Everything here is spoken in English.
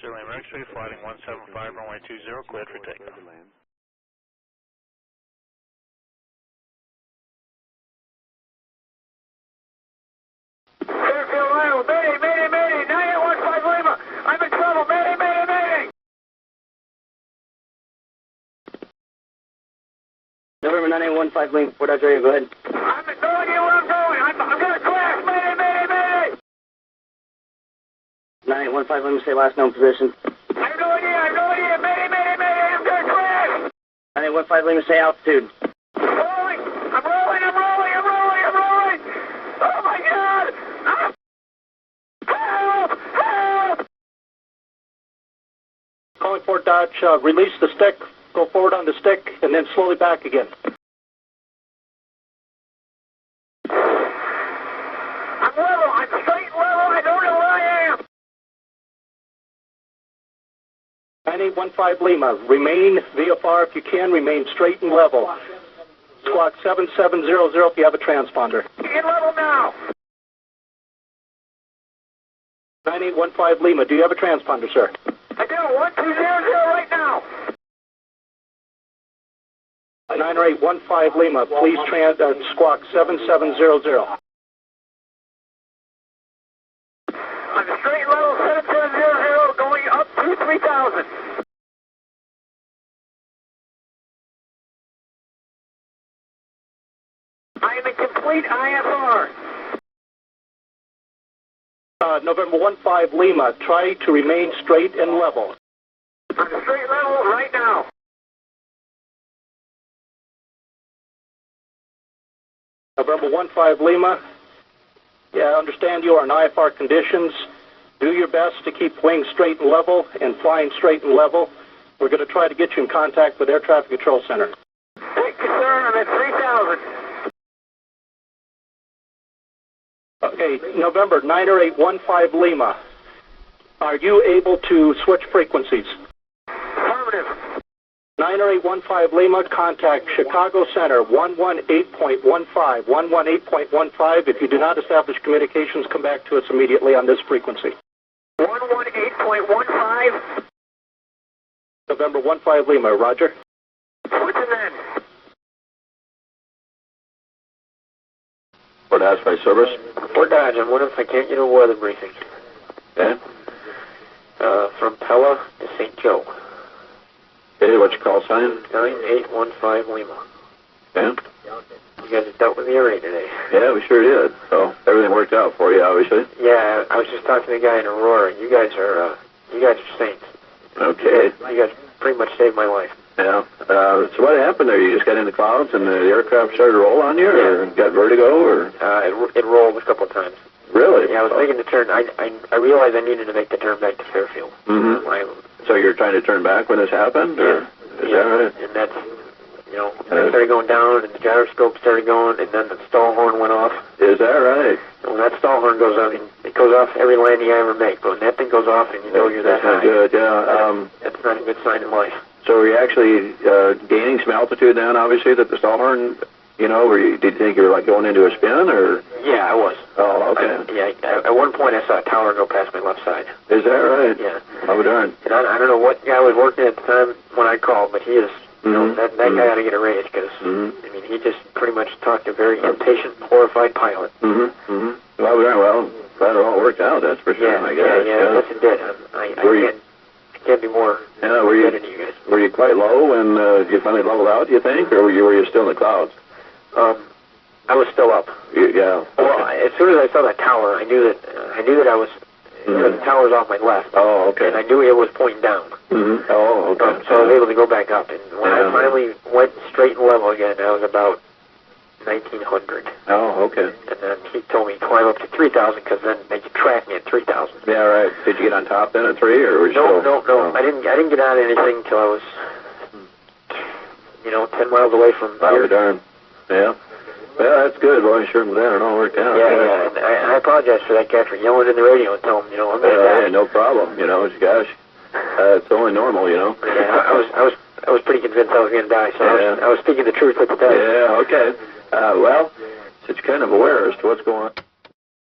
Lima X-ray, flighting 175, runway 20, cleared for takeoff. Fairfield, Iowa, Mayday, Mayday, Mayday, 9815 Lima, I'm in trouble, Mayday, Mayday, Mayday! November 9815 Lima, Fort Dodge Radio, go ahead. I have no idea where I'm going, I'm gonna crash, Mayday, Mayday, Mayday! 9815 Lima, say last known position. I have no idea, Mayday, Mayday, Mayday, I'm gonna crash! 9815 Lima, say altitude. Rolling, I'm rolling, I'm rolling, I'm rolling, I'm rolling! Oh my God! Help! Help! Calling Fort Dodge, release the stick, go forward on the stick, and then slowly back again. I'm level, I'm straight level, I don't know where I am! 9815 Lima, remain VFR if you can, remain straight and level. Squawk 7700 if you have a transponder. Get level now! 9815 Lima, do you have a transponder, sir? I do, 1200 right now! 9815 Lima, please squawk 7700. On the straight level 7700 going up to 3000. I am in complete IFR. November 15 Lima, try to remain straight and level. On the straight level right now. November 15 Lima, yeah, I understand you are in IFR conditions. Do your best to keep wings straight and level and flying straight and level. We're going to try to get you in contact with Air Traffic Control Center. Thank you, sir. I'm at 3000. Okay, November 9815 Lima, are you able to switch frequencies? Affirmative. 9815 Lima, contact Chicago Center 118.15. 118.15. If you do not establish communications, come back to us immediately on this frequency. 118.15. November 15 Lima, roger. What's in then? Fort Dodge by service. Fort Dodge, I'm wondering if I can't get a weather briefing. Okay. From Pella to St. Joe. Okay, what's your call sign? 9815 Lima. Okay. You guys have dealt with the array today. Yeah, we sure did. So everything worked out for you, obviously. Yeah, I was just talking to the guy in Aurora. You guys are saints. Okay. You guys pretty much saved my life. Yeah. So what happened there? You just got in the clouds and the aircraft started to roll on you, or got vertigo, or? It rolled a couple of times. Really? Yeah, I was making the turn. I realized I needed to make the turn back to Fairfield. Mm-hmm. So you're trying to turn back when this happened? Or? Yeah. Is that right? And that's, I started going down, and the gyroscope started going, and then the stall horn went off. Is that right? And when that stall horn goes off, it goes off every landing I ever make. But when that thing goes off and you know you're that high, that's not good, yeah. That's not a good sign in life. So were you actually gaining some altitude then, obviously, that the stall horn, did you think you were like going into a spin, or? Yeah, I was. Oh, okay. At one point I saw a tower go past my left side. Is that right? Yeah. Oh, darn. And I don't know what guy was working at the time when I called, but he is, that guy ought to get a raise, because, he just pretty much talked to a very impatient, horrified pilot. Well, glad it all worked out, that's for sure, I guess. Yeah, yes it did. I can't be more better than you guys. Were you quite low when you finally leveled out, do you think, or were you still in the clouds? I was still up. Yeah. Well, as soon as I saw that tower, I knew that I was. The tower was off my left. Oh, okay. And I knew it was pointing down. Oh, okay. So I was able to go back up, and when I finally went straight and level again, I was about 1900. Oh, okay. And then he told me to climb up to 3000, because then they could track me at 3000. Yeah, right. Did you get on top then at 3, or were you No. Oh. I didn't get on anything until I was, 10 miles away from here. Oh, darn. Yeah. Well, that's good. Well, I'm sure glad it all worked out. Yeah. And I apologize for that guy for yelling in the radio and telling him, I'm going to die. Yeah, no problem. Gosh, it's only normal, Yeah, I was pretty convinced I was going to die, so I was speaking the truth at the time. Yeah, okay. Well, since you're kind of aware as to what's going on.